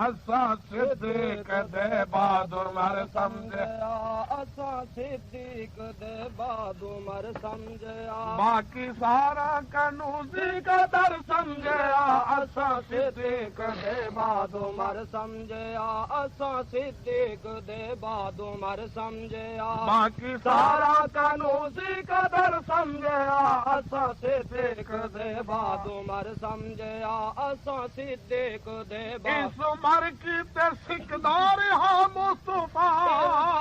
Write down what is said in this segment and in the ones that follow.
असां सिद्दीक़ दे बहादुर मर समझया असां सिद्दीक़ दे बहादुर मर समझया बाकी सारा कनूज़ी कदर समझया असां सिद्दीक़ दे बहादुर मर समझया असां सिद्दीक़ दे बहादुर मर समझया बाकी सारा कनूज़ी कदर समझया असां सिद्दीक़ दे बहादुर मर समझया असां सिद्दीक़ दे इस उमर की ते सिकदार हाँ मुस्तफा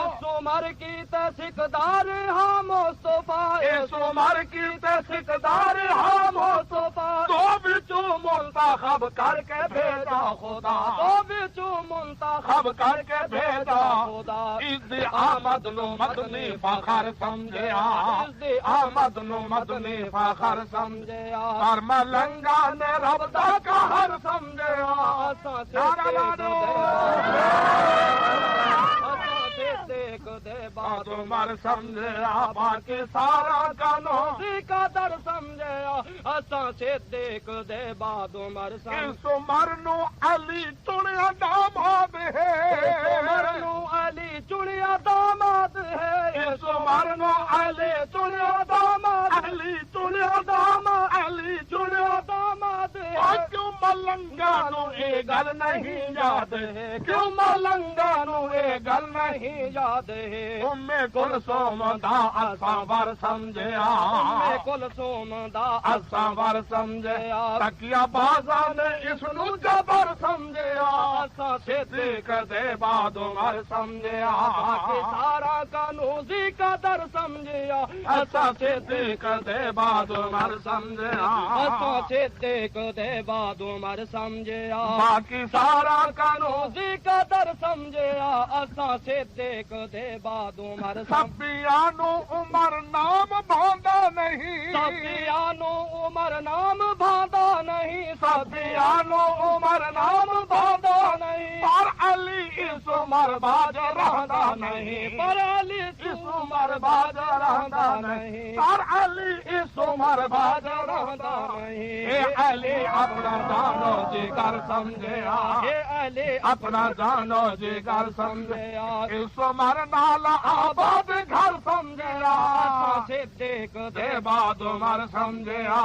इस उमर की ते सिकदार हाँ मुस्तफा इस उमर की ते सिकदार हाँ मुस्तफा तो बिचू मुंतखब करके भेजा खुदा तो बिचू मुंतखब करके भेजा खुदा इस आमद नु मदनी फखर समझया इस आमद नु मदनी फखर समझया और मलंगा ने रब दा कहर समझया असां सिद्दीक़ दे बहादुर मर समझया बाकी सारा कनूज़ी कदर समझया असां सिद्दीक़ दे बहादुर मर इस उमर नु अली चुनिया दामाद है उमर नु अली चुनिया दामाद है इस उमर नु अली चुनिया दामाद अली चुनिया दामाद अली चुनिया दामाद है क्यों मलंगा नु ये गल नहीं याद है क्यों मलंगा नु ये गल नहीं याद है उम्मे कुलसूम दा असां वर समझया उम्मे कुलसूम दा असां वर समझया तकिया बाज़ा ने इसनु जबर समझया असां सिद्दीक़ दे बहादुर मर समझया बाकी सारा कनूज़ी कदर समझया असां सिद्दीक़ दे बहादुर मर समझया असां सिद्दीक़ दे बहादुर मर समझया बाकी सारा कनूज़ी कदर समझया असां सिद्दीक़ दे बहादुर मर सबिया नु उमर नाम भांदा नहीं सबिया नु उमर नाम भांदा नहीं सबिया नु उमर नाम भांदा नहीं पर अली इस उमर बाज रहंदा नहीं पर अली इस उमर बाज रहंदा नहीं पर अली इस उमर बाज रहंदा नहीं ए अली अपना जानो जिगर समझया ए अली अपना जानो जिगर समझया इस उमर नाल आबाद घर समझया सिद्दीक़ दे बहादुर मर समझया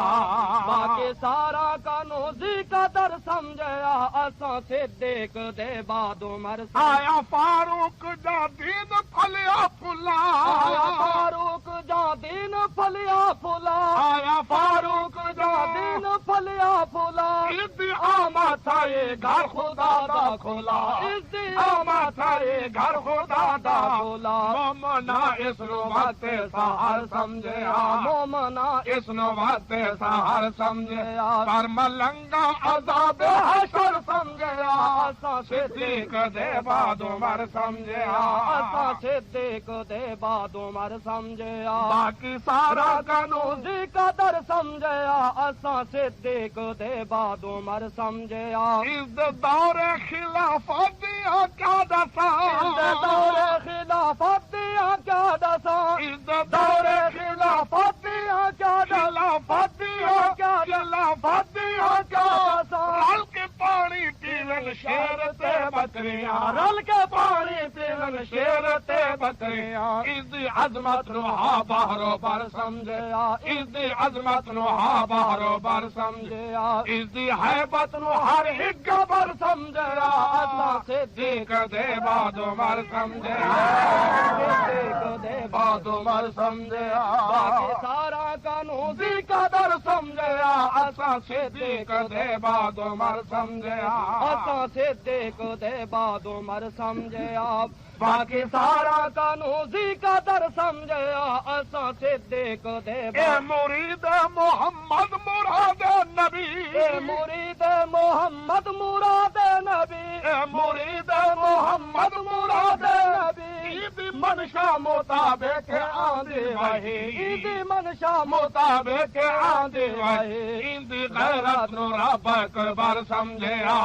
बाकी सारा कनूज़ी कदर समझया असां सिद्दीक़ दे बहादुर मर आया फारूक जा दीन फलिया फुला आया फारूक जा दीन फलिया फुला आया फारूक जा दीन फलिया फुला इस आमद था ये घर खुदा दा खुला इस आमद था ये घर खुदा दा खुला मोमना इस नौबते सहार समझया मोमना इस नौबते सहार समझया पर मलंगा अज़ाब हशर समझया असां सिद्दीक़ दे बहादुर मर समझया असां सिद्दीक़ दे बहादुर मर समझया बाकी सारा कनूज़ी कदर समझया असां सिद्दीक़ दे बहादुर मर समझया इस दौरे खिलाफत दिया क्या दसा इस दौरे खिलाफत दिया क्या दसा इस दौरे खिलाफत दिया क्या खिलाफत दिया क्या खिलाफत दिया क्या दसा रल के पानी पीवन शेर ते बकरियां रल के पानी पीवन शेर ते बकरियां इस अजमत नु हा बहरो पर समझया इस अजमत नु हा बहरो पर समझया इस हैबत नु हर एक पर समझया असां सिद्दीक़ दे बहादुर मर समझया सिद्दीक़ दे बहादुर मर समझया बाकी सारा कनूज़ी कदर समझया असां सिद्दीक़ दे बहादुर मर समझया असां सिद्दीक़ दे बहादुर मर समझया बाकी सारा कनूज़ी कदर समझया असां सिद्दीक़ दे मुरीद मोहम्मद मुराद नबी मुरीद मोहम्मद मुराद नबी मुरीद मोहम्मद मुराद नबी मनशा मुताबिक आंदी वही इंदी मनशा मुताबिक आंदी वही इंदी गैरत नु रब अकबर समझया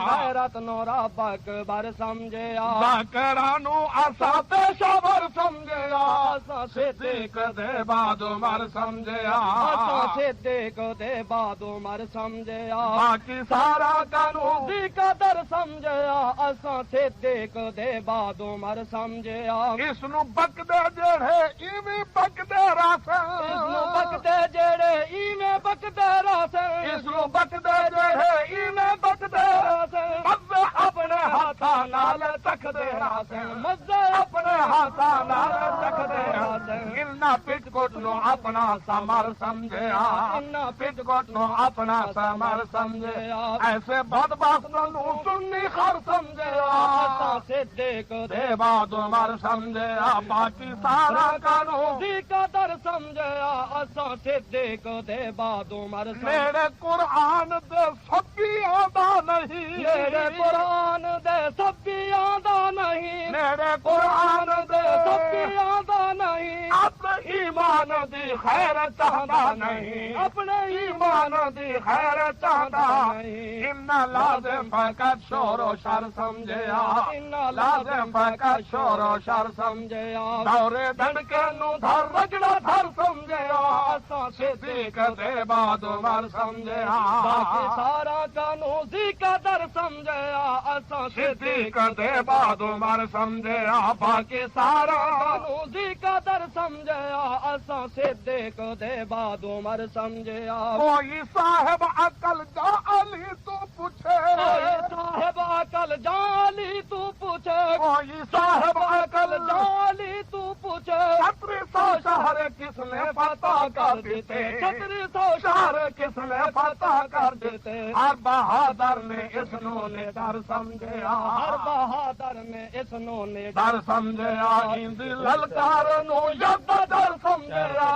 गैरत नु रब अकबर समझया बाकरानू असा पेशावर समझया असा सिद्दीक दे बाद उमर समझया असा सिद्दीक दे बाद उमर समझया बाकी सारा कानून दी कदर समझया असा सिद्दीक दे बाद उमर समझया इसनू बकदे जेड़े इवें बकदे रासन इसनू बकदे जेड़े इवें बकदे रासन इसनू बकदे जेड़े इवें बकदे रासन मज़े अपने हाथा नाल तकदे रासन मज़े अपने हाथा नाल तकदे रासन इन्ना पिटकोट नु अपना समर समझया इन्ना पिटकोट नु अपना समर समझया ऐसे बदबख्तों नु सुन्नी खर समझया असा सिद्दीक दे बाद उमर समझया बाकी सारा कानून दी कदर समझया असा सिद्दीक दे बाद उमर मेरे कुरान दे सभी आंदा नहीं मेरे कुरान दे सभी आंदा नहीं मेरे कुरान दे सभी आंदा नहीं अपने ईमान दी खैर चाहता नहीं अपने ईमान दी खैर चाहता नहीं इन्ना लाजिम फकत शोरो शर समझया इन्ना लाजिम फकत शोरो शर समझया दौरे दड़के नु धर रगड़ा धर समझया असा सिद्दीक दे बाद उमर समझया बाकी सारा कानून दी कदर समझया असा सिद्दीक दे बाद उमर समझया बाकी सारा कानून दी कदर समझया असा सिद्दीक दे बाद उमर समझया कोई साहब अकल जाली तू पूछे साहब अकल जाली तू पूछे कोई साहब अकल जाली तू पूछे 3600 शहर किसने पता कर देते 3600 शहर किसने पता कर देते हर बहादुर ने इसनों ने डर समझया हर बहादुर ने इसनों ने डर समझया हिंद ललकार नो यद डर समझया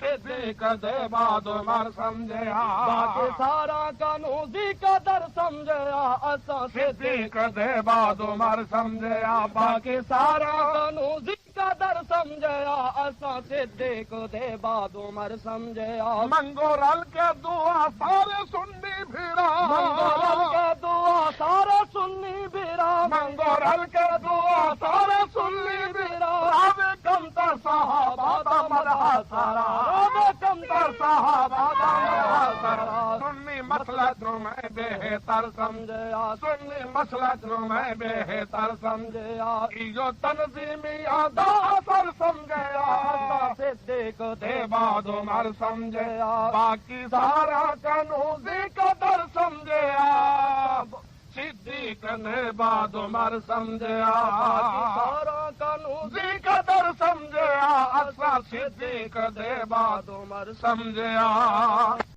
सिद्दीक दे बाद उमर समझया बाकी सारा कानून दी कदर समझया असा सिद्दीक दे बाद उमर समझया बाकी सारा कानून दी कदर समझया असा सिद्दीक दे बाद उमर समझया मंगो रल के दुआ सारे सुन्नी भिड़ा मंगोरल के दुआ सारे सुन्नी बिरा मंगो रल के दुआ सारे सुन्नी भिड़ा रावे कमतर साहबा दा मरहा सारा रावे कमतर साहबा दा मरहा सारा सुन्नी मसलक नु मैं बेहतर समझया सुन्नी मसलक नु मैं बेहतर समझया इयो तंजीमी आदा असर समझया सिद्दीक दे बाद उमर समझया बाकी सारा कानून दी कदर समझया सिद्दीक ने बाद उमर समझया सारा कानून दी कदर समझया असा सिद्दीक दे बाद उमर समझया